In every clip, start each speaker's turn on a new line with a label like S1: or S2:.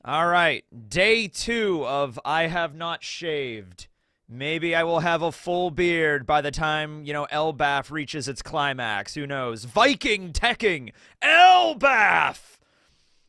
S1: All right, day 2 of I have not shaved. Maybe I will have a full beard by the time, Elbaf reaches its climax. Who knows? Viking teching Elbaf!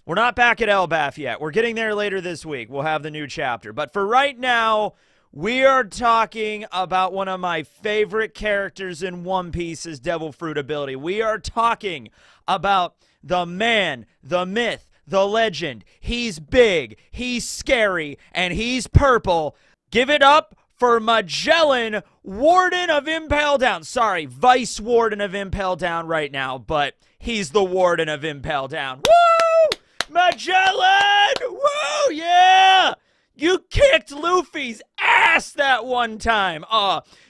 S1: We're not back at Elbaf yet. We're getting there later this week. We'll have the new chapter. But for right now, we are talking about one of my favorite characters in One Piece's Devil Fruit ability. We are talking about the man, the myth, the legend. He's big, he's scary, and he's purple. Give it up for Magellan, Warden of Impel Down. Sorry, Vice Warden of Impel Down right now, but he's the Warden of Impel Down. Woo! Magellan! Woo! Yeah! You kicked Luffy's ass that one time.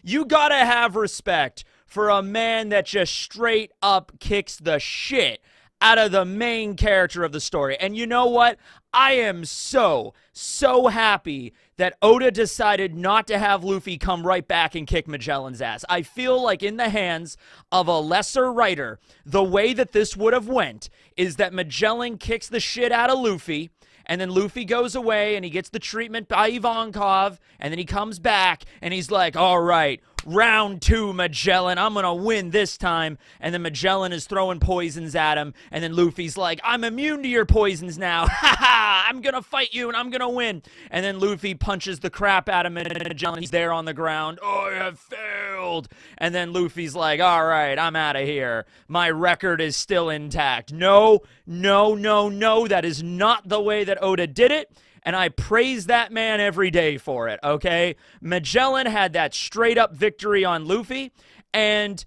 S1: You gotta have respect for a man that just straight up kicks the shit out of the main character of the story. And you know what? I am so happy that Oda decided not to have Luffy come right back and kick Magellan's ass. I feel like in the hands of a lesser writer, the way that this would have went is that Magellan kicks the shit out of Luffy, and then Luffy goes away and he gets the treatment by Ivankov, and then he comes back and he's like, all right, round 2, Magellan, I'm gonna win this time. And then Magellan is throwing poisons at him, and then Luffy's like, I'm immune to your poisons now. Ha ha, I'm gonna fight you and I'm gonna win. And then Luffy punches the crap out of him, and Magellan's there on the ground. Oh, I have failed. And then Luffy's like, all right, I'm out of here. My record is still intact. No, that is not the way that Oda did it. And I praise that man every day for it, okay? Magellan had that straight-up victory on Luffy, and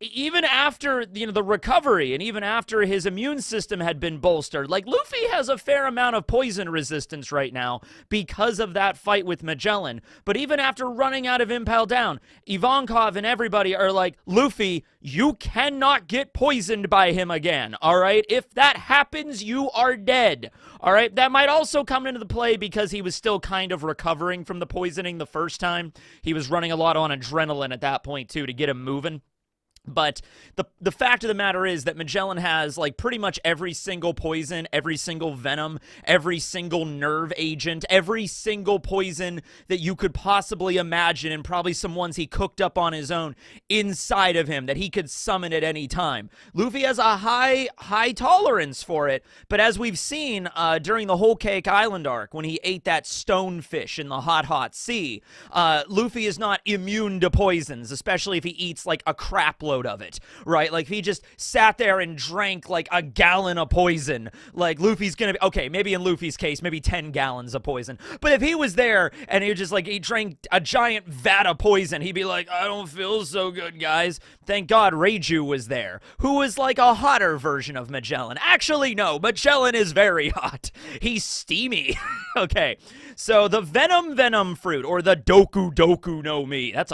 S1: even after, the recovery, and even after his immune system had been bolstered, like, Luffy has a fair amount of poison resistance right now because of that fight with Magellan. But even after running out of Impel Down, Ivankov and everybody are like, Luffy, you cannot get poisoned by him again, all right? If that happens, you are dead, all right? That might also come into the play because he was still kind of recovering from the poisoning the first time. He was running a lot on adrenaline at that point, too, to get him moving. But the fact of the matter is that Magellan has, like, pretty much every single poison, every single venom, every single nerve agent, every single poison that you could possibly imagine, and probably some ones he cooked up on his own inside of him that he could summon at any time. Luffy has a high tolerance for it, but as we've seen during the Whole Cake Island arc, when he ate that stonefish in the hot sea, Luffy is not immune to poisons, especially if he eats, like, a crap load of it, right? Like, if he just sat there and drank like a gallon of poison, like, Luffy's gonna be, okay, maybe in Luffy's case, maybe 10 gallons of poison, but if he was there and he just, like, he drank a giant vat of poison, he'd be like, I don't feel so good, guys. Thank God Reiju was there, who was like a hotter version of Magellan. Actually, no, Magellan is very hot. He's steamy. Okay, so the Venom fruit, or the Doku Doku No Mi. That's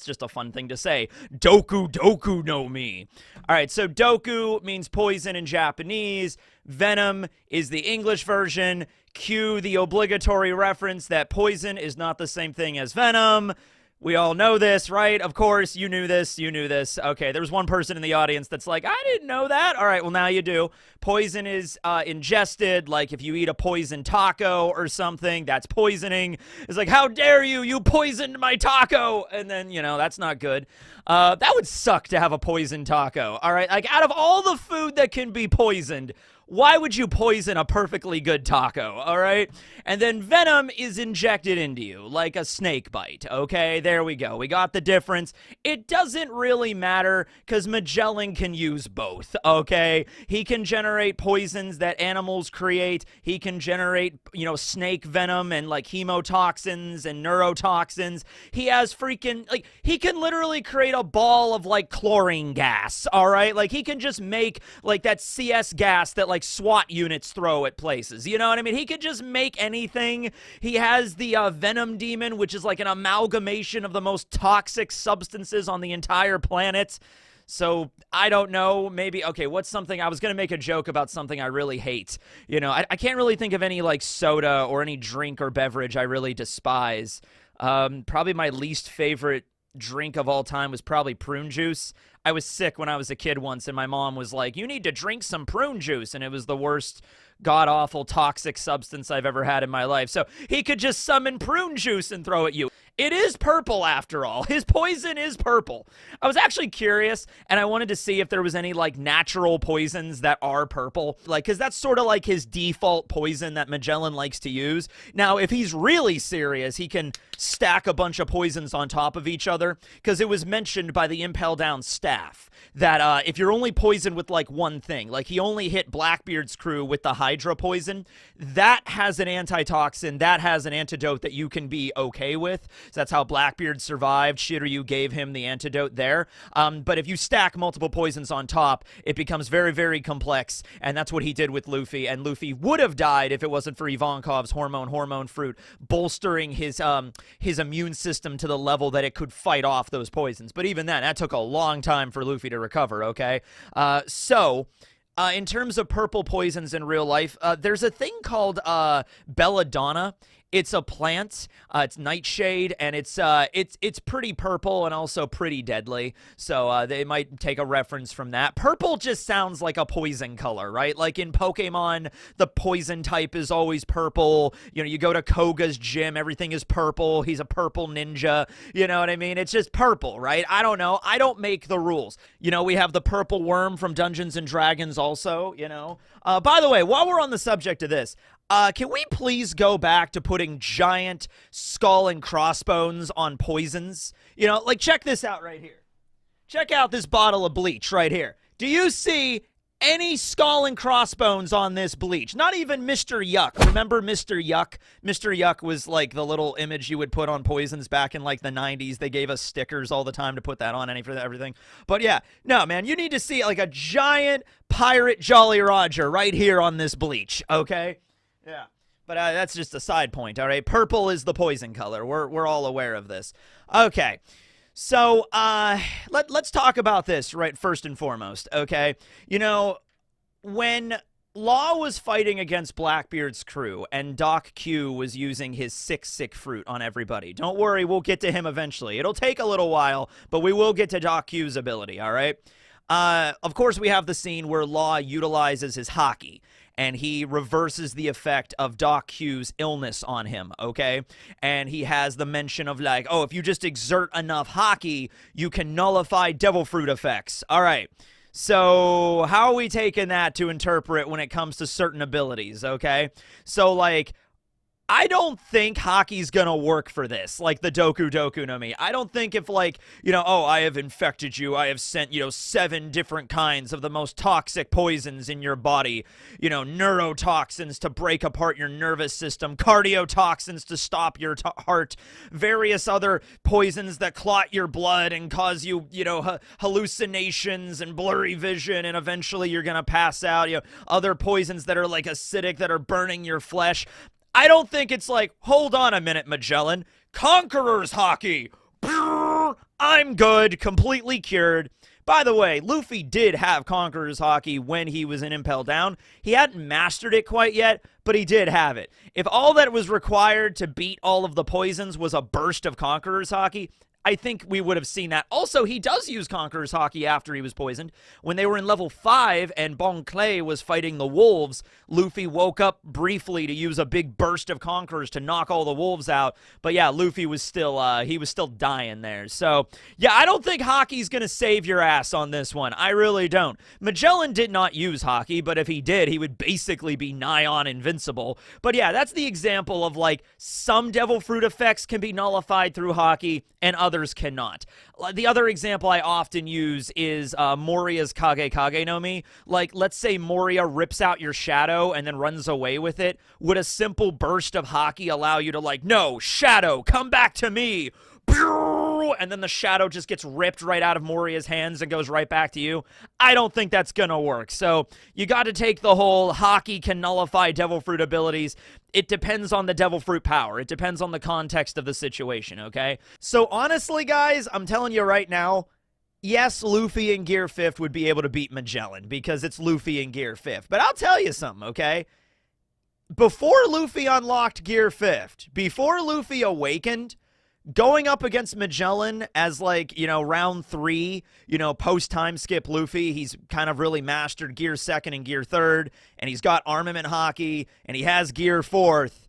S1: just a fun thing to say. Doku Doku No Mi. All right, so Doku means poison in Japanese. Venom is the English version. Cue the obligatory reference that poison is not the same thing as venom. We all know this, right? Of course, you knew this. Okay, there was one person in the audience that's like, I didn't know that. All right, well, now you do. Poison is ingested, like if you eat a poisoned taco or something, that's poisoning. It's like, how dare you? You poisoned my taco. And then, that's not good. That would suck to have a poisoned taco, all right? Like, out of all the food that can be poisoned, why would you poison a perfectly good taco, all right? And then venom is injected into you, like a snake bite, okay? There we go. We got the difference. It doesn't really matter, because Magellan can use both, okay? He can generate poisons that animals create. He can generate, snake venom and, like, hemotoxins and neurotoxins. He has freaking, like, he can literally create a ball of, like, chlorine gas, all right? Like, he can just make, like, that CS gas that, like, SWAT units throw at places. You know what I mean? He could just make anything. He has the Venom Demon, which is like an amalgamation of the most toxic substances on the entire planet. So, I don't know, maybe, okay, what's something, I was going to make a joke about something I really hate. I can't really think of any, like, soda or any drink or beverage I really despise. Probably my least favorite drink of all time was probably prune juice. I was sick when I was a kid once, and my mom was like, you need to drink some prune juice, and it was the worst god-awful toxic substance I've ever had in my life. So he could just summon prune juice and throw at you. It is purple, after all. His poison is purple. I was actually curious, and I wanted to see if there was any, like, natural poisons that are purple. Like, because that's sort of like his default poison that Magellan likes to use. Now, if he's really serious, he can stack a bunch of poisons on top of each other, because it was mentioned by the Impel Down staff that if you're only poisoned with, like, one thing, like he only hit Blackbeard's crew with the Hydra poison, that has an antitoxin, that has an antidote that you can be okay with. So that's how Blackbeard survived. Shiryu gave him the antidote there. But if you stack multiple poisons on top, it becomes very, very complex, and that's what he did with Luffy, and Luffy would have died if it wasn't for Ivankov's hormone fruit bolstering his immune system to the level that it could fight off those poisons. But even then, that took a long time for Luffy to recover, okay? In terms of purple poisons in real life, there's a thing called belladonna. It's a plant. It's nightshade, and it's pretty purple and also pretty deadly. So they might take a reference from that. Purple just sounds like a poison color, right? Like in Pokemon, the poison type is always purple. You know, you go to Koga's gym, everything is purple. He's a purple ninja. You know what I mean? It's just purple, right? I don't know. I don't make the rules. You know, we have the purple worm from Dungeons and Dragons also, you know. By the way, while we're on the subject of this, can we please go back to putting giant skull and crossbones on poisons? You know, like, check this out right here. Check out this bottle of bleach right here. Do you see any skull and crossbones on this bleach? Not even Mr. Yuck. Remember Mr. Yuck? Mr. Yuck was like the little image you would put on poisons back in like the 90s. They gave us stickers all the time to put that on everything. But yeah, no, man, you need to see like a giant pirate Jolly Roger right here on this bleach, okay? Yeah, but that's just a side point, all right? Purple is the poison color. We're all aware of this. Okay, so let's talk about this, right, first and foremost, okay? You know, when Law was fighting against Blackbeard's crew and Doc Q was using his sick fruit on everybody, don't worry, we'll get to him eventually. It'll take a little while, but we will get to Doc Q's ability, all right? Of course, we have the scene where Law utilizes his Haki, and he reverses the effect of Doc Q's illness on him, okay? And he has the mention of like, oh, if you just exert enough Haki, you can nullify devil fruit effects. All right. So how are we taking that to interpret when it comes to certain abilities, okay? So, like, I don't think Haki's gonna work for this, like the Doku Doku No Mi. I don't think if, like, you know, oh, I have infected you, I have sent, you know, 7 different kinds of the most toxic poisons in your body, you know, neurotoxins to break apart your nervous system, cardiotoxins to stop your heart, various other poisons that clot your blood and cause you, you know, hallucinations and blurry vision, and eventually you're gonna pass out, you know, other poisons that are, like, acidic, that are burning your flesh. I don't think it's like, hold on a minute, Magellan. Conqueror's Haki. I'm good, completely cured. By the way, Luffy did have Conqueror's Haki when he was in Impel Down. He hadn't mastered it quite yet, but he did have it. If all that was required to beat all of the poisons was a burst of Conqueror's Haki, I think we would have seen that. Also, he does use Conqueror's Haki after he was poisoned. When they were in level 5 and Bon Clay was fighting the wolves, Luffy woke up briefly to use a big burst of Conquerors to knock all the wolves out. But yeah, Luffy was still dying there. So yeah, I don't think Haki's gonna save your ass on this one. I really don't. Magellan did not use Haki, but if he did, he would basically be nigh on invincible. But yeah, that's the example of like some devil fruit effects can be nullified through Haki and others cannot. The other example I often use is Moria's Kage no Mi. Like, let's say Moria rips out your shadow and then runs away with it. Would a simple burst of Haki allow you to, like, no, shadow, come back to me? And then the shadow just gets ripped right out of Moria's hands and goes right back to you? I don't think that's gonna work. So you got to take the whole Haki can nullify devil fruit abilities. It depends on the devil fruit power. It depends on the context of the situation, okay? So honestly, guys, I'm telling you right now, yes, Luffy in Gear 5th would be able to beat Magellan because it's Luffy in Gear 5th. But I'll tell you something, okay? Before Luffy unlocked Gear 5th, before Luffy awakened, going up against Magellan as, like, you know, round 3, you know, post-time skip Luffy, he's kind of really mastered gear 2nd and gear 3rd, and he's got armament Haki, and he has gear 4th.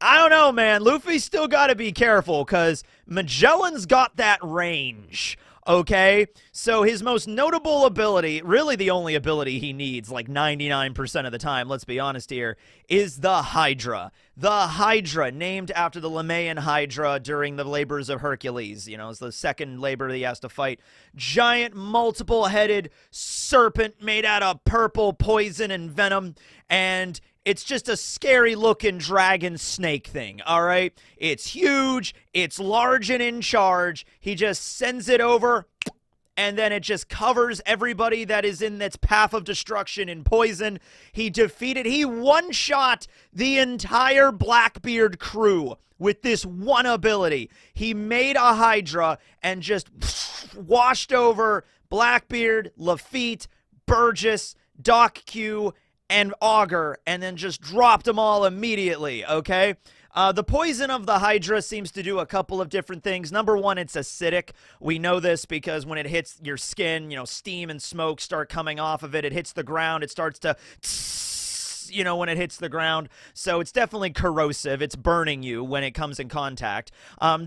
S1: I don't know, man. Luffy's still got to be careful, because Magellan's got that range, okay? So his most notable ability, really the only ability he needs, like 99% of the time, let's be honest here, is the Hydra. The Hydra, named after the Lemaian Hydra during the labors of Hercules. You know, it's the second labor that he has to fight. Giant, multiple-headed serpent made out of purple poison and venom, and it's just a scary-looking dragon snake thing, all right? It's huge, it's large and in charge. He just sends it over, and then it just covers everybody that is in its path of destruction in poison. He one-shot the entire Blackbeard crew with this one ability. He made a Hydra and just washed over Blackbeard, Lafitte, Burgess, Doc Q, and Augur, and then just dropped them all immediately, okay? The poison of the Hydra seems to do a couple of different things. Number one, it's acidic. We know this because when it hits your skin, you know, steam and smoke start coming off of it. It hits the ground. It starts to, you know, when it hits the ground. So it's definitely corrosive. It's burning you when it comes in contact.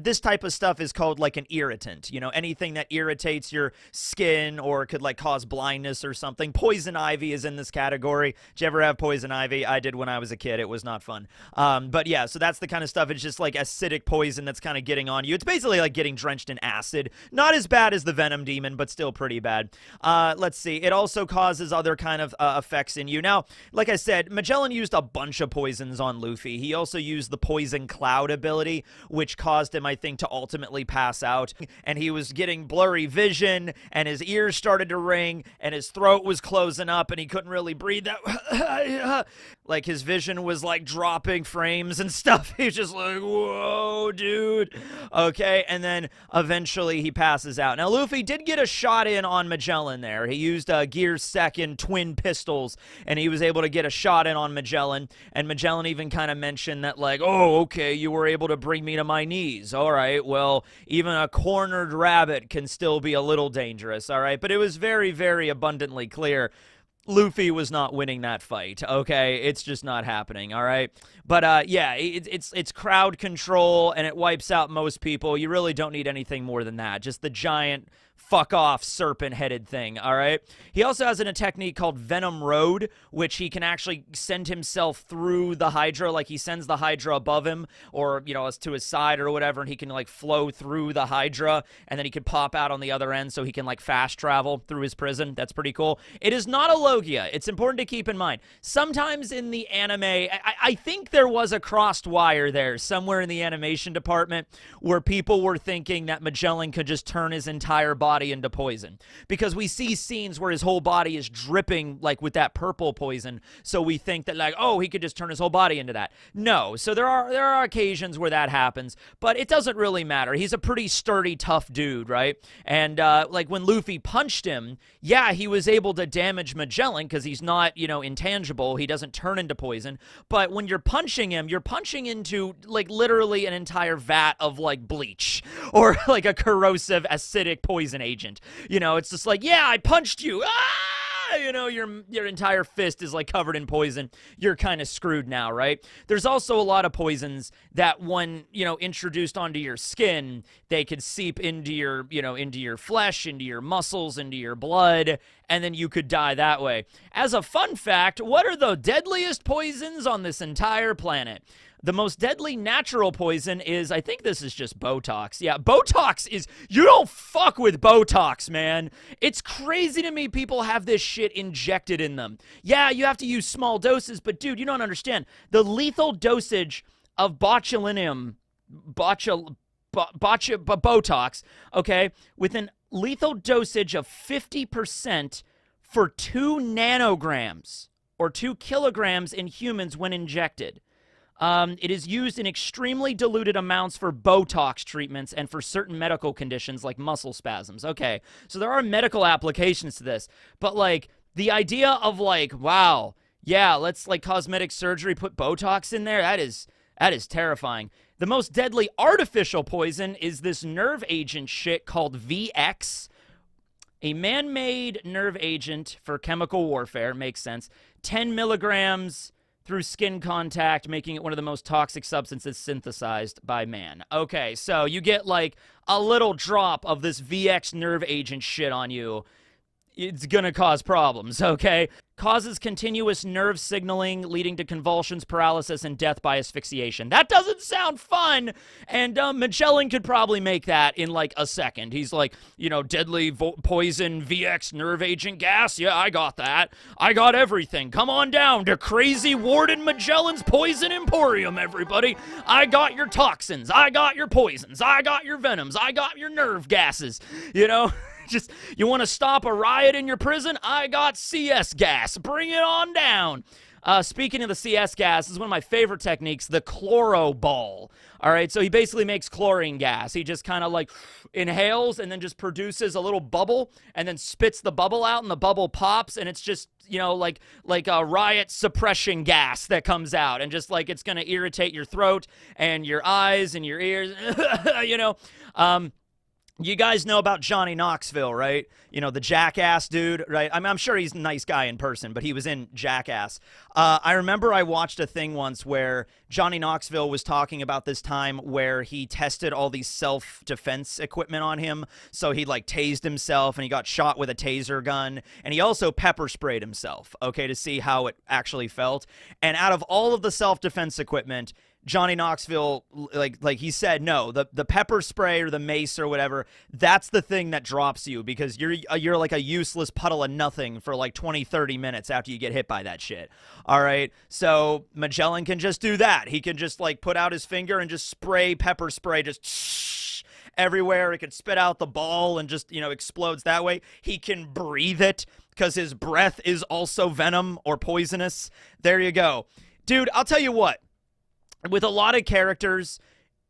S1: This type of stuff is called like an irritant. You know, anything that irritates your skin or could like cause blindness or something. Poison ivy is in this category. Did you ever have poison ivy? I did when I was a kid. It was not fun. But yeah, so that's the kind of stuff. It's just like acidic poison that's kind of getting on you. It's basically like getting drenched in acid. Not as bad as the Venom Demon, but still pretty bad. Let's see. It also causes other kind of effects in you. Now, like I said, Magellan used a bunch of poisons on Luffy. He also used the Poison Cloud ability, which caused him, I think, to ultimately pass out. And he was getting blurry vision, and his ears started to ring, and his throat was closing up, and he couldn't really breathe. Like, his vision was, like, dropping frames and stuff. He was just like, whoa, dude. Okay, and then eventually he passes out. Now, Luffy did get a shot in on Magellan there. He used Gear 2nd twin pistols, and he was able to get a shot in on Magellan, and Magellan even kind of mentioned that, like, oh, okay, you were able to bring me to my knees. All right, well, even a cornered rabbit can still be a little dangerous, all right? But it was very, very abundantly clear Luffy was not winning that fight, okay? It's just not happening, all right? But, yeah, it's crowd control, and it wipes out most people. You really don't need anything more than that. Just the giant fuck-off serpent-headed thing, all right? He also has a technique called Venom Road, which he can actually send himself through the Hydra. Like, he sends the Hydra above him or, you know, to his side or whatever, and he can, like, flow through the Hydra, and then he could pop out on the other end so he can, like, fast travel through his prison. That's pretty cool. It is not a Logia. It's important to keep in mind. Sometimes in the anime, I think there was a crossed wire there somewhere in the animation department where people were thinking that Magellan could just turn his entire body into poison, because we see scenes where his whole body is dripping like with that purple poison, so we think that, like, oh, he could just turn his whole body into that. No, so there are occasions where that happens, but it doesn't really matter. He's a pretty sturdy, tough dude, right? And like when Luffy punched him, yeah, he was able to damage Magellan because he's not, you know, intangible. He doesn't turn into poison. But when you're punching him, you're punching into like literally an entire vat of like bleach or like a corrosive acidic poison agent. You know, it's just like, yeah, I punched you. Ah! You know, your entire fist is like covered in poison. You're kind of screwed now, right? There's also a lot of poisons that when, you know, introduced onto your skin, they could seep into your, you know, into your flesh, into your muscles, into your blood, and then you could die that way. As a fun fact, what are the deadliest poisons on this entire planet? The most deadly natural poison is, I think this is just Botox. Yeah, Botox is, you don't fuck with Botox, man. It's crazy to me people have this shit injected in them. Yeah, you have to use small doses, but dude, you don't understand. The lethal dosage of botulinum, Botox, okay, with an lethal dosage of 50% for 2 nanograms or 2 kilograms in humans when injected. It is used in extremely diluted amounts for Botox treatments and for certain medical conditions like muscle spasms. Okay, so there are medical applications to this, but like the idea of like, wow, yeah, let's like cosmetic surgery, put Botox in there, that is terrifying. The most deadly artificial poison is this nerve agent shit called VX. A man-made nerve agent for chemical warfare, makes sense. 10 milligrams through skin contact, making it one of the most toxic substances synthesized by man. Okay, so you get like a little drop of this VX nerve agent shit on you. It's gonna cause problems, okay? Causes continuous nerve signaling, leading to convulsions, paralysis, and death by asphyxiation. That doesn't sound fun, and Magellan could probably make that in like a second. He's like, you know, deadly poison VX nerve agent gas. Yeah, I got that. I got everything. Come on down to Crazy Warden Magellan's Poison Emporium, everybody. I got your toxins. I got your poisons. I got your venoms. I got your nerve gases, you know? Just, you want to stop a riot in your prison? I got CS gas. Bring it on down. Speaking of the CS gas, this is one of my favorite techniques, the chloro ball. All right, so he basically makes chlorine gas. He just kind of like inhales and then just produces a little bubble and then spits the bubble out, and the bubble pops, and it's just, you know, like a riot suppression gas that comes out, and just like it's going to irritate your throat and your eyes and your ears, you know. You guys know about Johnny Knoxville, right? You know, the Jackass dude, right? I'm sure he's a nice guy in person, but he was in Jackass. I remember I watched a thing once where Johnny Knoxville was talking about this time where he tested all these self-defense equipment on him. So he, like, tased himself, and he got shot with a taser gun. And he also pepper sprayed himself, okay, to see how it actually felt. And out of all of the self-defense equipment, Johnny Knoxville, like he said, no, the pepper spray or the mace or whatever, that's the thing that drops you, because you're like a useless puddle of nothing for like 20, 30 minutes after you get hit by that shit. All right, so Magellan can just do that. He can just like put out his finger and just spray pepper spray, just everywhere. It can spit out the ball and just, you know, explodes that way. He can breathe it because his breath is also venom or poisonous. There you go. Dude, I'll tell you what. With a lot of characters,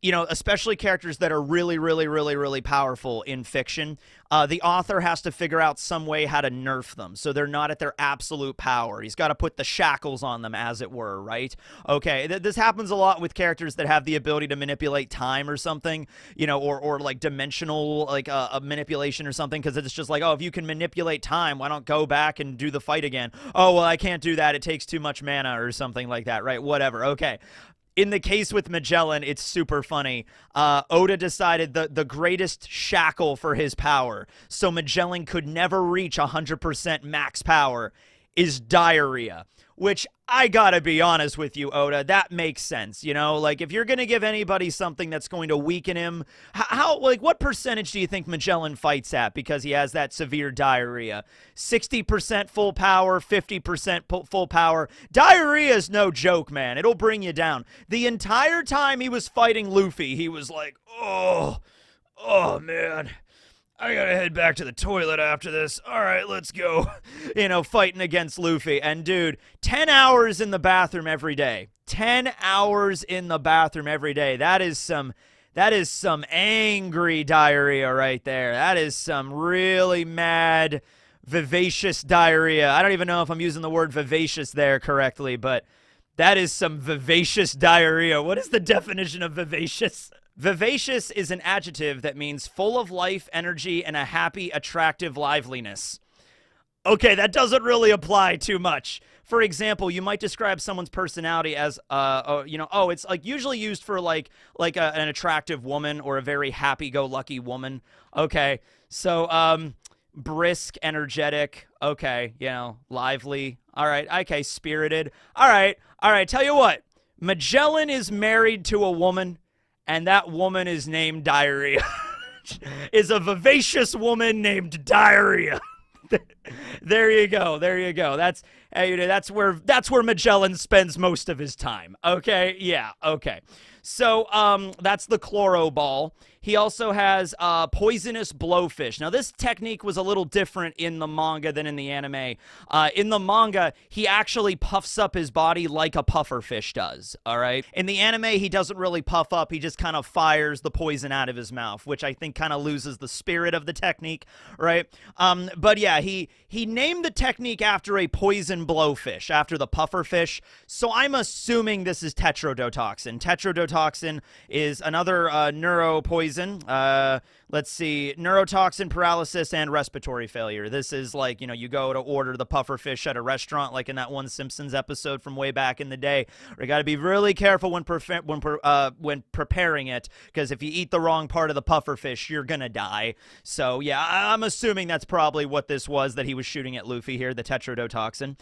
S1: you know, especially characters that are really, really, really, really powerful in fiction, the author has to figure out some way how to nerf them so they're not at their absolute power. He's got to put the shackles on them, as it were, right? Okay, this happens a lot with characters that have the ability to manipulate time or something, you know, or like dimensional, like a manipulation or something, because it's just like, oh, if you can manipulate time, why don't go back and do the fight again? Oh, well, I can't do that. It takes too much mana or something like that, right? Whatever, okay. In the case with Magellan, it's super funny. Oda decided the greatest shackle for his power, so Magellan could never reach 100% max power, is diarrhea. Which, I gotta be honest with you, Oda, that makes sense, you know? Like, if you're gonna give anybody something that's going to weaken him, what percentage do you think Magellan fights at because he has that severe diarrhea? 60% full power, 50% full power? Diarrhea is no joke, man. It'll bring you down. The entire time he was fighting Luffy, he was like, oh, man. I gotta head back to the toilet after this. All right, let's go. You know, fighting against Luffy. And dude, 10 hours in the bathroom every day. 10 hours in the bathroom every day. That is some angry diarrhea right there. That is some really mad, vivacious diarrhea. I don't even know if I'm using the word vivacious there correctly, but that is some vivacious diarrhea. What is the definition of vivacious? Vivacious is an adjective that means full of life, energy, and a happy, attractive liveliness. Okay, that doesn't really apply too much. For example, you might describe someone's personality as, it's like usually used for like an attractive woman or a very happy-go-lucky woman. Okay, so brisk, energetic. Okay, you know, lively. All right, okay, spirited. All right. Tell you what, Magellan is married to a woman. And that woman is named Diarrhea. Is a vivacious woman named Diarrhea. There you go. That's where Magellan spends most of his time. Okay? Yeah, okay. So, that's the chloro ball. He also has poisonous blowfish. Now, this technique was a little different in the manga than in the anime. In the manga, he actually puffs up his body like a pufferfish does, all right? In the anime, he doesn't really puff up. He just kind of fires the poison out of his mouth, which I think kind of loses the spirit of the technique, right? But yeah, he he named the technique after a poison blowfish, after the pufferfish. So I'm assuming this is tetrodotoxin. Tetrodotoxin is another neuropoison. Let's see, neurotoxin, paralysis, and respiratory failure. This is like, you know, you go to order the pufferfish at a restaurant, like in that one Simpsons episode from way back in the day. You got to be really careful when preparing it, because if you eat the wrong part of the pufferfish, you're gonna die. So yeah, I'm assuming that's probably what this was that he was shooting at Luffy here, the tetrodotoxin.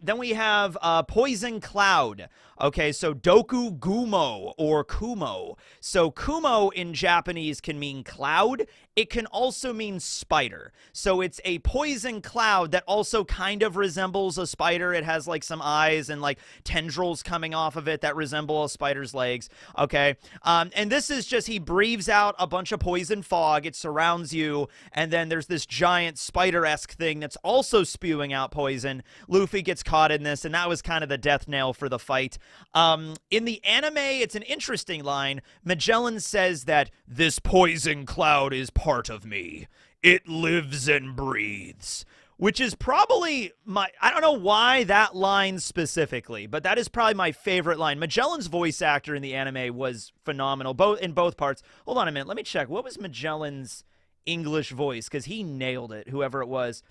S1: Then we have poison cloud. Okay, so Doku Gumo or Kumo. So Kumo in Japanese can mean cloud. It can also mean spider. So it's a poison cloud that also kind of resembles a spider. It has like some eyes and like tendrils coming off of it that resemble a spider's legs. Okay. And this is just, he breathes out a bunch of poison fog. It surrounds you. And then there's this giant spider-esque thing that's also spewing out poison. Luffy gets caught in this, and that was kind of the death knell for the fight. In the anime, it's an interesting line. Magellan says that this poison cloud is part of me. It lives and breathes. Which is probably I don't know why that line specifically, but that is probably my favorite line. Magellan's voice actor in the anime was phenomenal, in both parts. Hold on a minute, let me check. What was Magellan's English voice? Because he nailed it, whoever it was.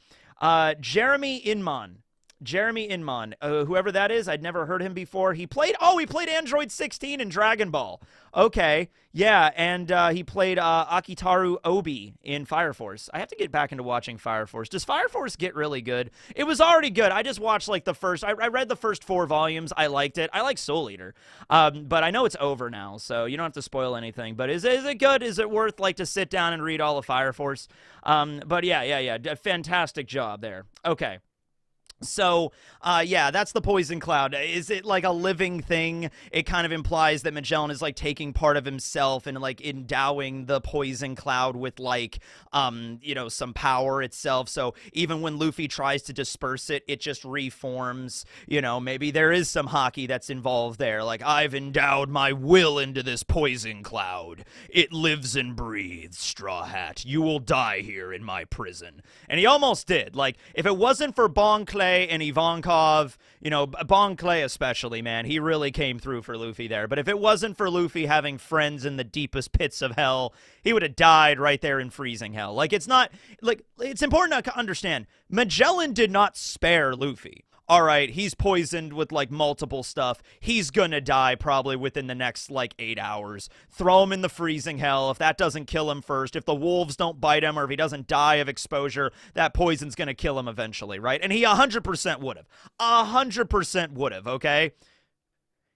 S1: Jeremy Inman. Whoever that is, I'd never heard him before. He played Android 16 in Dragon Ball. Okay, yeah, and he played Akitaru Obi in Fire Force. I have to get back into watching Fire Force. Does Fire Force get really good? It was already good. I just watched like the first, I read the first 4 volumes. I liked it. I like Soul Eater. But I know it's over now, so you don't have to spoil anything. But is it good? Is it worth like to sit down and read all of Fire Force? But yeah, fantastic job there. Okay. So, yeah, that's the poison cloud. Is it like a living thing? It kind of implies that Magellan is like taking part of himself and like endowing the poison cloud with like, you know, some power itself. So even when Luffy tries to disperse it, it just reforms. You know, maybe there is some Haki that's involved there. Like, I've endowed my will into this poison cloud. It lives and breathes, Straw Hat. You will die here in my prison. And he almost did. Like, if it wasn't for Bon Clay and Ivankov, you know, Bon Clay especially, man, he really came through for Luffy there. But if it wasn't for Luffy having friends in the deepest pits of hell, he would have died right there in freezing hell. Like, it's not, like, it's important to understand, Magellan did not spare Luffy. All right, he's poisoned with, like, multiple stuff. He's gonna die probably within the next, like, 8 hours. Throw him in the freezing hell. If that doesn't kill him first, if the wolves don't bite him, or if he doesn't die of exposure, that poison's gonna kill him eventually, right? And he 100% would have. 100% would have, okay?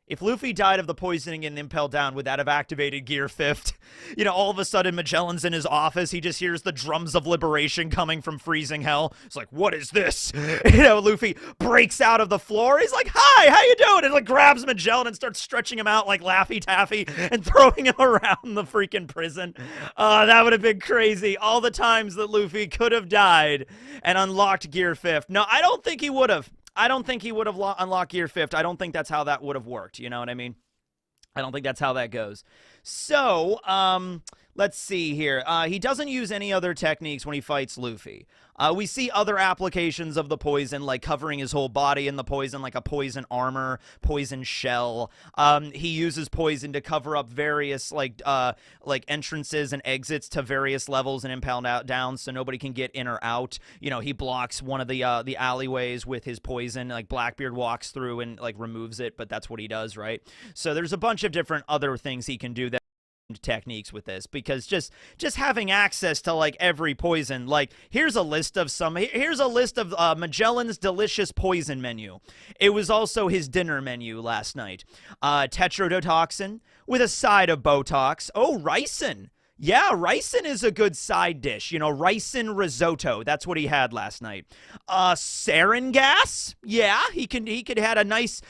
S1: If Luffy died of the poisoning and Impel Down, would that have activated Gear 5th? You know, all of a sudden, Magellan's in his office. He just hears the drums of liberation coming from freezing hell. It's like, what is this? You know, Luffy breaks out of the floor. He's like, hi, how you doing? And like grabs Magellan and starts stretching him out like Laffy Taffy and throwing him around the freaking prison. That would have been crazy. All the times that Luffy could have died and unlocked Gear 5th. No, I don't think he would have. I don't think he would have unlocked Gear 5th. I don't think that's how that would have worked. You know what I mean? I don't think that's how that goes. So, let's see here. He doesn't use any other techniques when he fights Luffy. We see other applications of the poison, like covering his whole body in the poison, like a poison armor, poison shell. He uses poison to cover up various, like entrances and exits to various levels and impound down so nobody can get in or out. You know, he blocks one of the alleyways with his poison. Like, Blackbeard walks through and, like, removes it, but that's what he does, right? So there's a bunch of different other things he can do that techniques with this, because just having access to like every poison, like here's a list of Magellan's delicious poison menu. It was also his dinner menu last night. Tetrodotoxin with a side of Botox. Oh, ricin. Yeah, ricin is a good side dish. You know, ricin risotto. That's what he had last night. Sarin gas. Yeah, he could had a nice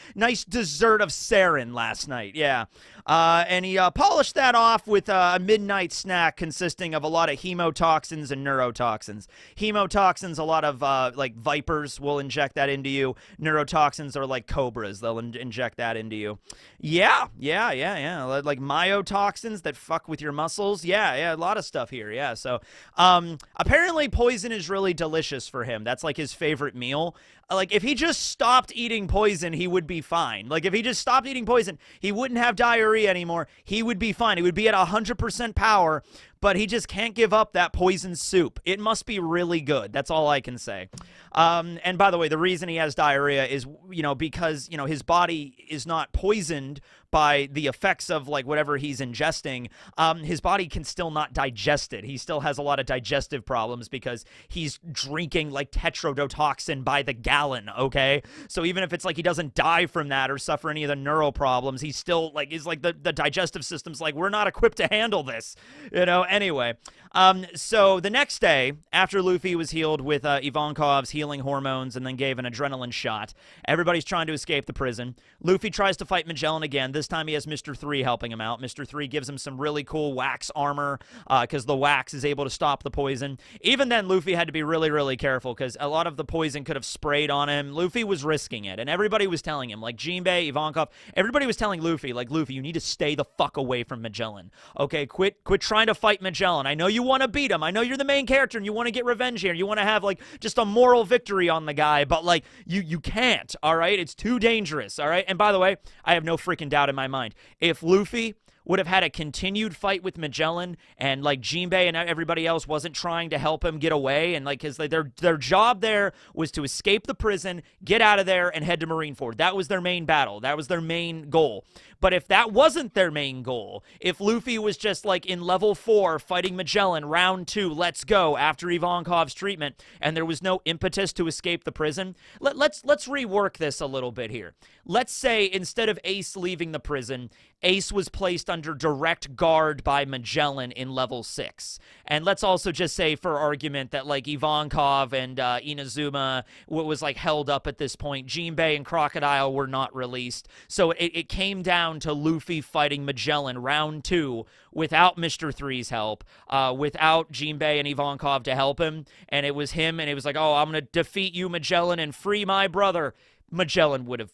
S1: dessert of sarin last night. Yeah. And he polished that off with a midnight snack consisting of a lot of hemotoxins and neurotoxins. Hemotoxins, a lot of like vipers will inject that into you. Neurotoxins are like cobras. They'll inject that into you. Yeah. Like myotoxins that fuck with your muscles. Yeah. Yeah, a lot of stuff here. Yeah. So, apparently poison is really delicious for him. That's like his favorite meal. Like if he just stopped eating poison, he would be fine. Like if he just stopped eating poison, he wouldn't have diarrhea anymore. He would be fine. He would be at 100% power, but he just can't give up that poison soup. It must be really good. That's all I can say. And by the way, the reason he has diarrhea is, because, his body is not poisoned by the effects of like whatever he's ingesting. His body can still not digest it. He still has a lot of digestive problems because he's drinking like tetrodotoxin by the gallon. Okay. So even if it's like he doesn't die from that or suffer any of the neural problems, he's still like, the digestive system's like, we're not equipped to handle this, anyway. So the next day after Luffy was healed with Ivankov's healing hormones and then gave an adrenaline shot, everybody's trying to escape the prison. Luffy tries to fight Magellan again. This time he has Mr. 3 helping him out. Mr. 3 gives him some really cool wax armor because the wax is able to stop the poison. Even then, Luffy had to be really, really careful because a lot of the poison could have sprayed on him. Luffy was risking it, and everybody was telling him, like Jinbei, Ivankov, everybody was telling Luffy, like, Luffy, you need to stay the fuck away from Magellan. Okay, quit trying to fight Magellan. I know you want to beat him. I know you're the main character and you want to get revenge here. You want to have, like, just a moral victory on the guy, but, like, you can't, all right? It's too dangerous, all right? And by the way, I have no freaking doubt in my mind. If Luffy would have had a continued fight with Magellan and like Jinbei and everybody else wasn't trying to help him get away, and like their job there was to escape the prison, get out of there, and head to Marineford. That was their main battle. That was their main goal. But if that wasn't their main goal, if Luffy was just like in level 4 fighting Magellan, round 2, let's go, after Ivankov's treatment, and there was no impetus to escape the prison, let's rework this a little bit here. Let's say instead of Ace leaving the prison, Ace was placed under direct guard by Magellan in level 6. And let's also just say, for argument, that like Ivankov and Inazuma was like held up at this point. Jinbei and Crocodile were not released. So it came down to Luffy fighting Magellan round 2 without Mr. 3's help, without Jinbei and Ivankov to help him. And it was him, and it was like, oh, I'm going to defeat you, Magellan, and free my brother. Magellan would have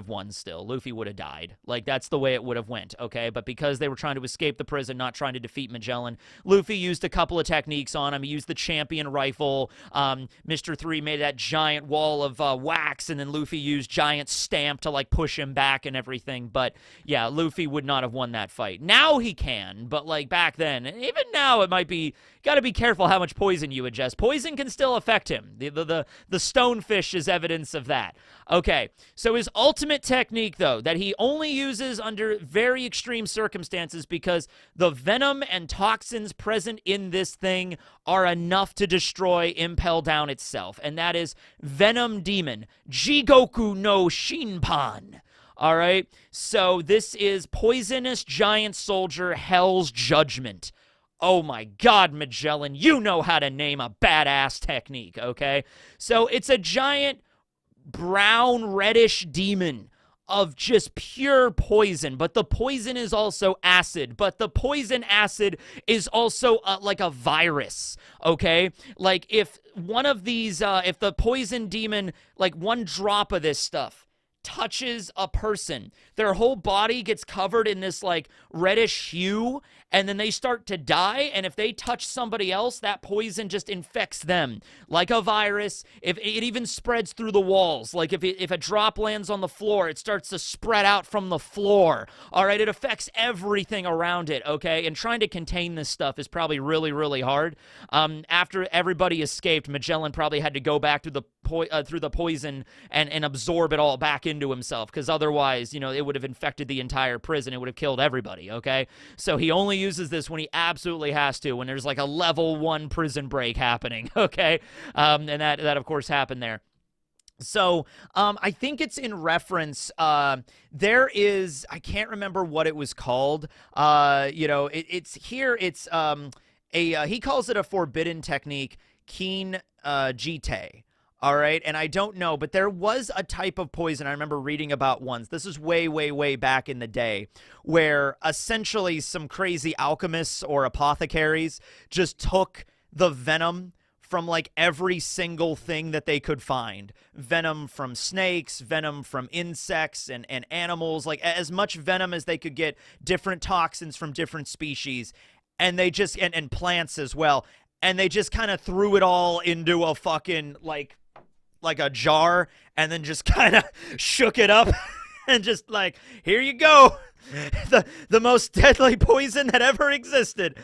S1: won still. Luffy would have died. Like, that's the way it would have went, okay? But because they were trying to escape the prison, not trying to defeat Magellan, Luffy used a couple of techniques on him. He used the champion rifle. Mr. 3 made that giant wall of wax, and then Luffy used giant stamp to, like, push him back and everything. But, yeah, Luffy would not have won that fight. Now he can, but, like, back then, and even now it might be, got to be careful how much poison you ingest. Poison can still affect him. The stonefish is evidence of that. Okay, so his ultimate technique, though, that he only uses under very extreme circumstances because the venom and toxins present in this thing are enough to destroy Impel Down itself, and that is Venom Demon, Jigoku no Shinpan. All right, so this is Poisonous Giant Soldier Hell's Judgment. Oh my God, Magellan, you know how to name a badass technique, okay? So it's a giant brown reddish demon of just pure poison, but the poison is also acid, but the poison acid is also like a virus, okay? Like if one of these, if the poison demon, like one drop of this stuff touches a person, their whole body gets covered in this like reddish hue, and then they start to die, and if they touch somebody else, that poison just infects them like a virus. If it even spreads through the walls, like if a drop lands on the floor, it starts to spread out from the floor. All right, it affects everything around it, okay? And trying to contain this stuff is probably really, really hard. After everybody escaped, Magellan probably had to go back through the poison and absorb it all back into himself, because otherwise, it would have infected the entire prison. It would have killed everybody, okay? So he only uses this when he absolutely has to, when there's like a level 1 prison break happening, okay? And that of course happened there. So, I think it's in reference, there is, I can't remember what it was called, it's here, it's, he calls it a forbidden technique, Keen Jite. All right, and I don't know, but there was a type of poison I remember reading about once. This is way, way, way back in the day, where essentially some crazy alchemists or apothecaries just took the venom from like every single thing that they could find. Venom from snakes, venom from insects and animals, like as much venom as they could get, different toxins from different species. and they just and plants as well, and they just kind of threw it all into a fucking like a jar, and then just kind of shook it up and just like, here you go. The most deadly poison that ever existed.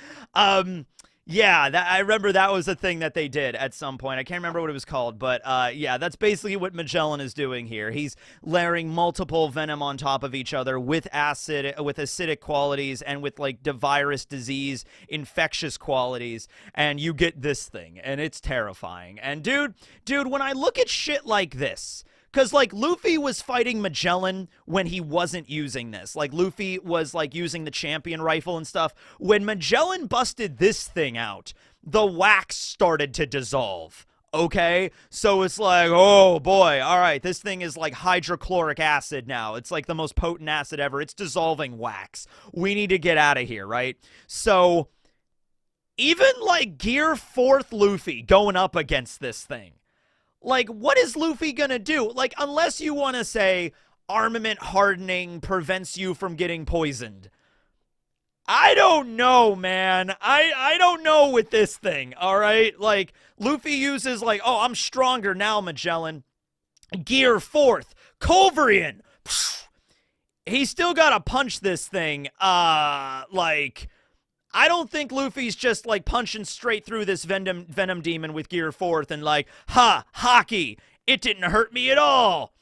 S1: Yeah, I remember that was a thing that they did at some point. I can't remember what it was called, but yeah, that's basically what Magellan is doing here. He's layering multiple venom on top of each other with acidic qualities and with like the virus, disease, infectious qualities, and you get this thing, and it's terrifying. And dude, when I look at shit like this, because, like, Luffy was fighting Magellan when he wasn't using this. Like, Luffy was, like, using the champion rifle and stuff. When Magellan busted this thing out, the wax started to dissolve. Okay? So it's like, oh, boy. All right, this thing is like hydrochloric acid now. It's like the most potent acid ever. It's dissolving wax. We need to get out of here, right? So, even, like, Gear 4th Luffy going up against this thing. Like, what is Luffy gonna do? Like, unless you want to say armament hardening prevents you from getting poisoned. I don't know, man. I don't know with this thing, all right? Like, Luffy uses, like, oh, I'm stronger now, Magellan. Gear 4th. Culverin. He's still got to punch this thing. Like, I don't think Luffy's just, like, punching straight through this Venom Demon with Gear 4th and, like, ha, Haki, it didn't hurt me at all.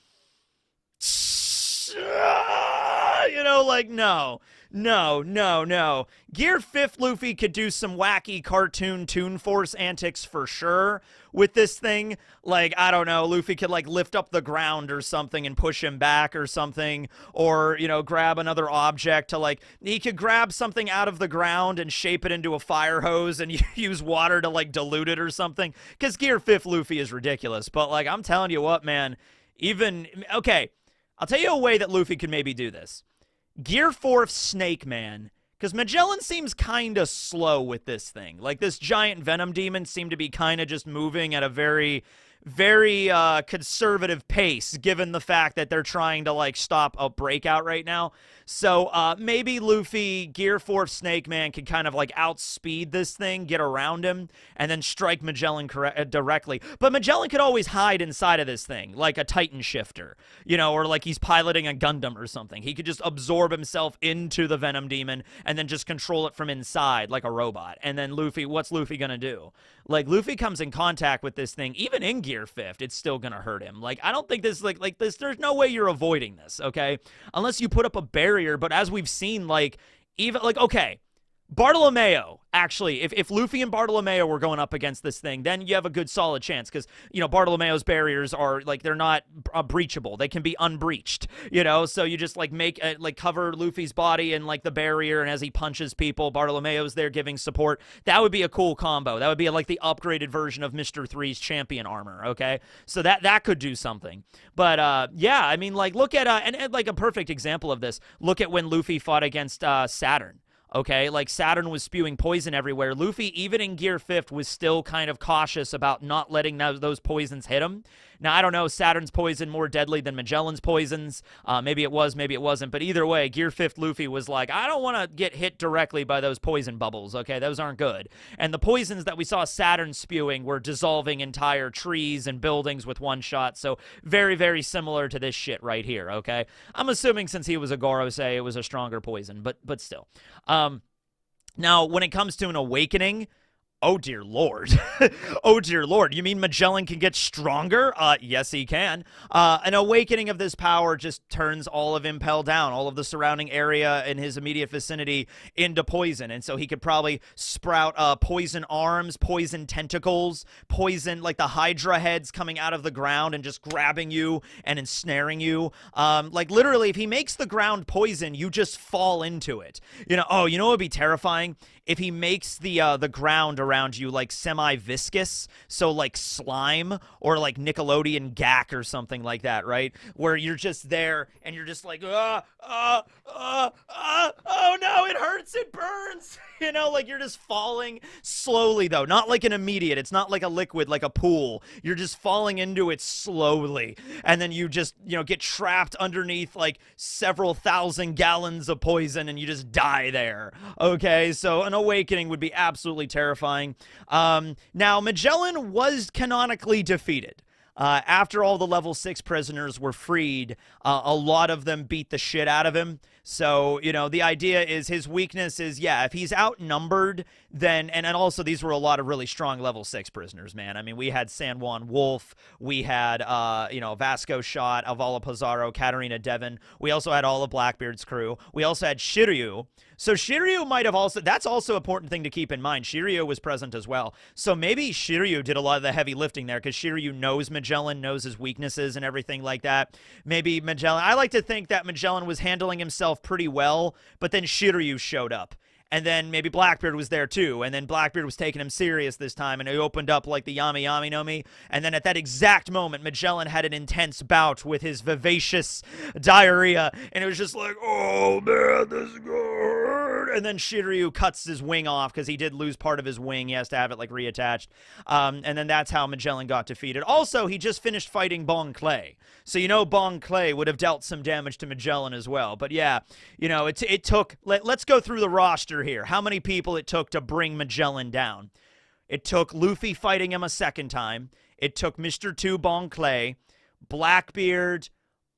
S1: You know, like, no. Gear 5th Luffy could do some wacky cartoon Toon Force antics for sure with this thing. Like, I don't know, Luffy could, like, lift up the ground or something and push him back or something. Or, you know, grab another object to, like, he could grab something out of the ground and shape it into a fire hose and use water to, like, dilute it or something. Because Gear 5th Luffy is ridiculous. But, like, I'm telling you what, man, okay, I'll tell you a way that Luffy could maybe do this. Gear 4th Snake Man, because Magellan seems kind of slow with this thing. Like, this giant Venom Demon seemed to be kind of just moving at a very conservative pace, given the fact that they're trying to, like, stop a breakout right now. So maybe Luffy, Gear 4 Snake Man, can kind of, like, outspeed this thing, get around him, and then strike Magellan directly. But Magellan could always hide inside of this thing, like a Titan shifter, you know, or like he's piloting a Gundam or something. He could just absorb himself into the Venom Demon and then just control it from inside like a robot. And then Luffy, what's Luffy gonna do? Like, Luffy comes in contact with this thing, even in Gear 5th, it's still gonna hurt him. Like, I don't think this, like this, there's no way you're avoiding this, okay? Unless you put up a barrier, but as we've seen, like, even, like, okay, Bartolomeo, actually, if Luffy and Bartolomeo were going up against this thing, then you have a good solid chance, because, you know, Bartolomeo's barriers are, like, they're not breachable. They can be unbreached, you know, so you just, like, cover Luffy's body in, like, the barrier, and as he punches people, Bartolomeo's there giving support. That would be a cool combo. That would be, like, the upgraded version of Mr. 3's champion armor, okay? So that could do something. But, yeah, I mean, like, look at, and like, a perfect example of this, look at when Luffy fought against Saturn. Okay, like, Saturn was spewing poison everywhere. Luffy, even in Gear 5th, was still kind of cautious about not letting those poisons hit him. Now, I don't know, Saturn's poison more deadly than Magellan's poisons. Maybe it was, maybe it wasn't. But either way, Gear 5th Luffy was like, I don't want to get hit directly by those poison bubbles, okay? Those aren't good. And the poisons that we saw Saturn spewing were dissolving entire trees and buildings with one shot. So very, very similar to this shit right here, okay? I'm assuming since he was a Gorosei, it was a stronger poison, but still. Now, when it comes to an awakening, oh, dear Lord. Oh, dear Lord. You mean Magellan can get stronger? Yes, he can. An awakening of this power just turns all of Impel Down, all of the surrounding area in his immediate vicinity, into poison. And so he could probably sprout poison arms, poison tentacles, poison, like the Hydra heads coming out of the ground and just grabbing you and ensnaring you. Like, literally, if he makes the ground poison, you just fall into it. You know, oh, you know what would be terrifying? If he makes the ground around you, like, semi-viscous, so, like, slime, or, like, Nickelodeon gack or something like that, right? Where you're just there, and you're just like, oh, no, it hurts, it burns, you know, like you're just falling slowly, though. Not like an immediate. It's not like a liquid, like a pool. You're just falling into it slowly. And then you just, you know, get trapped underneath like several thousand gallons of poison and you just die there. Okay, so an awakening would be absolutely terrifying. Now, Magellan was canonically defeated. After all the level 6 prisoners were freed, a lot of them beat the shit out of him. So, you know, the idea is his weakness is, yeah, if he's outnumbered, then, and also these were a lot of really strong level 6 prisoners, man. I mean, we had San Juan Wolf, we had, you know, Vasco Shot, Avala Pizarro, Katarina Devon. We also had all of Blackbeard's crew. We also had Shiryu. So Shiryu might have also, that's also an important thing to keep in mind. Shiryu was present as well. So maybe Shiryu did a lot of the heavy lifting there because Shiryu knows Magellan, knows his weaknesses and everything like that. Maybe Magellan, I like to think that Magellan was handling himself pretty well, but then Shiryu showed up. And then maybe Blackbeard was there too, and then Blackbeard was taking him serious this time, and he opened up like the Yami Yami no Mi, and then at that exact moment, Magellan had an intense bout with his vivacious diarrhea, and it was just like, oh man, this is good. And then Shiryu cuts his wing off, because he did lose part of his wing, he has to have it like reattached, and then that's how Magellan got defeated. Also, he just finished fighting Bon Clay, so you know Bon Clay would have dealt some damage to Magellan as well, but yeah, you know, it took, let's go through the roster here. How many people it took to bring Magellan down? It took Luffy fighting him a second time. It took Mr. 2 Bon Clay, Blackbeard,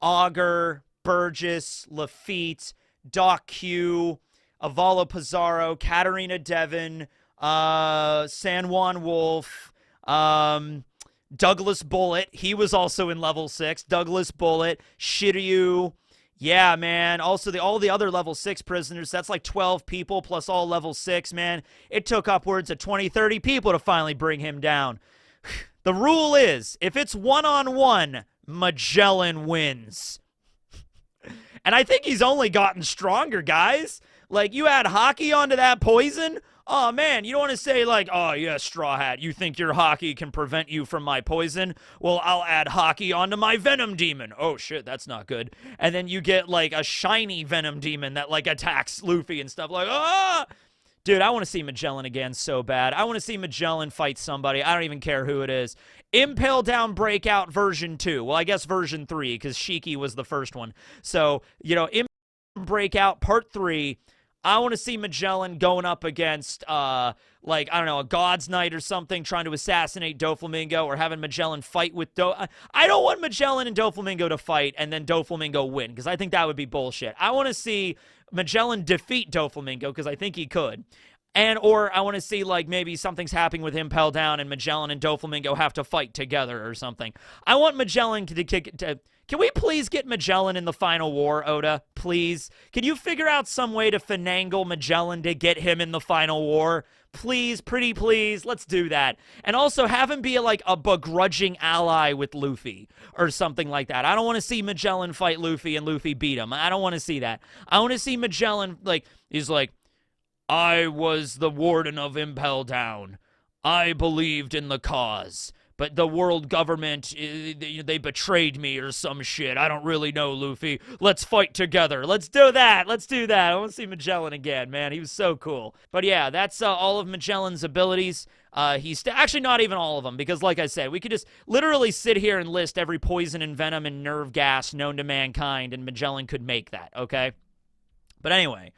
S1: Augur, Burgess, Lafitte, Doc Q, Avala Pizarro, Katarina Devon, San Juan Wolf, Douglas Bullet. He was also in level 6. Douglas Bullet, Shiryu. Yeah, man. Also, all the other level 6 prisoners, that's like 12 people plus all level 6, man. It took upwards of 20, 30 people to finally bring him down. The rule is, if it's one-on-one, Magellan wins. And I think he's only gotten stronger, guys. Like, you add Haki onto that poison? Oh, man, you don't want to say, like, oh, yeah, Straw Hat, you think your Haki can prevent you from my poison? Well, I'll add Haki onto my Venom Demon. Oh, shit, that's not good. And then you get, like, a shiny Venom Demon that, like, attacks Luffy and stuff like, ah! Dude, I want to see Magellan again so bad. I want to see Magellan fight somebody. I don't even care who it is. Impale Down Breakout version 2. Well, I guess version 3, because Shiki was the first one. So, you know, Impale Down Breakout Part 3... I want to see Magellan going up against, like, I don't know, a God's Knight or something, trying to assassinate Doflamingo, or having Magellan fight with I don't want Magellan and Doflamingo to fight and then Doflamingo win, because I think that would be bullshit. I want to see Magellan defeat Doflamingo, because I think he could. Or I want to see, like, maybe something's happening with Impel Down and Magellan and Doflamingo have to fight together or something. I want Magellan to kick it to... Can we please get Magellan in the final war, Oda? Please? Can you figure out some way to finagle Magellan to get him in the final war? Please, pretty please, let's do that. And also have him be like a begrudging ally with Luffy or something like that. I don't want to see Magellan fight Luffy and Luffy beat him. I don't want to see that. I want to see Magellan, like, he's like, I was the warden of Impel Down. I believed in the cause. But the world government, they betrayed me or some shit. I don't really know, Luffy. Let's fight together. Let's do that. Let's do that. I want to see Magellan again, man. He was so cool. But yeah, that's all of Magellan's abilities. He's actually not even all of them, because like I said, we could just literally sit here and list every poison and venom and nerve gas known to mankind, and Magellan could make that, okay? But anyway...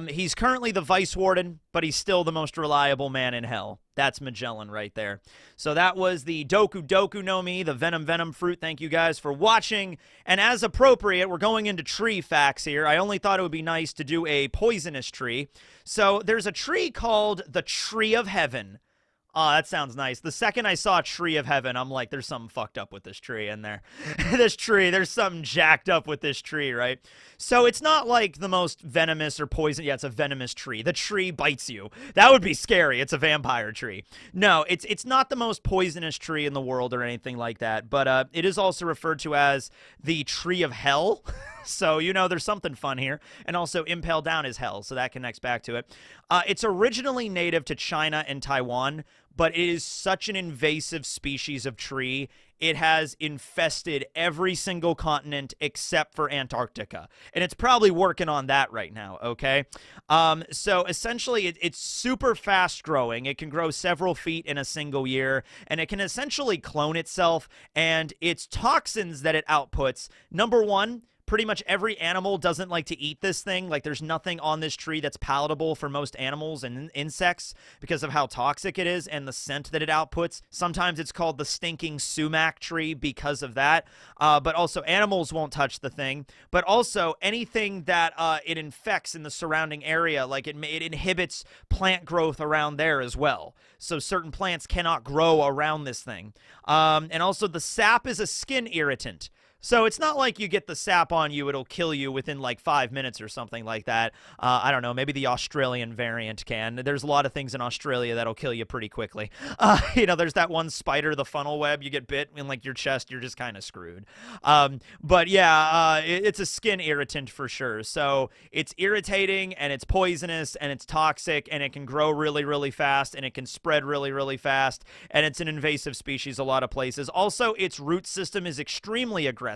S1: he's currently the Vice Warden, but he's still the most reliable man in hell. That's Magellan right there. So that was the Doku Doku No Mi, the Venom-Venom fruit. Thank you guys for watching. And as appropriate, we're going into tree facts here. I only thought it would be nice to do a poisonous tree. So there's a tree called the Tree of Heaven. Oh, that sounds nice. The second I saw Tree of Heaven, I'm like, there's something fucked up with this tree in there. This tree, there's something jacked up with this tree, right? So it's not like the most venomous or poison. Yeah, it's a venomous tree. The tree bites you. That would be scary. It's a vampire tree. No, it's not the most poisonous tree in the world or anything like that, but it is also referred to as the Tree of Hell. So, you know, there's something fun here. And also, Impale Down is hell, so that connects back to it. It's originally native to China and Taiwan, but it is such an invasive species of tree. It has infested every single continent except for Antarctica. And it's probably working on that right now, okay? So essentially, it's super fast growing. It can grow several feet in a single year, and it can essentially clone itself. And its toxins that it outputs, number one, pretty much every animal doesn't like to eat this thing. Like, there's nothing on this tree that's palatable for most animals and insects because of how toxic it is and the scent that it outputs. Sometimes it's called the stinking sumac tree because of that. But also, animals won't touch the thing. But also, anything that it infects in the surrounding area, like it inhibits plant growth around there as well. So certain plants cannot grow around this thing. And also, the sap is a skin irritant. So it's not like you get the sap on you, it'll kill you within like 5 minutes or something like that. I don't know, maybe the Australian variant can. There's a lot of things in Australia that'll kill you pretty quickly. There's that one spider, the funnel web, you get bit in like your chest, you're just kind of screwed. But yeah, it's a skin irritant for sure. So it's irritating, and it's poisonous, and it's toxic, and it can grow really, really fast, and it can spread really, really fast, and it's an invasive species a lot of places. Also, its root system is extremely aggressive,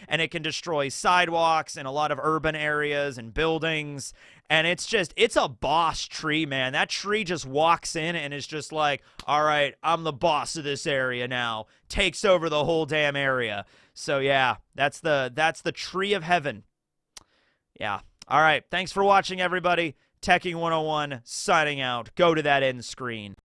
S1: and it can destroy sidewalks and a lot of urban areas and buildings. And it's a boss tree, man. That tree just walks in and is just like, all right, I'm the boss of this area now. Takes over the whole damn area. So yeah, that's the tree of heaven. Yeah. All right. Thanks for watching, everybody. Teching 101 signing out. Go to that end screen.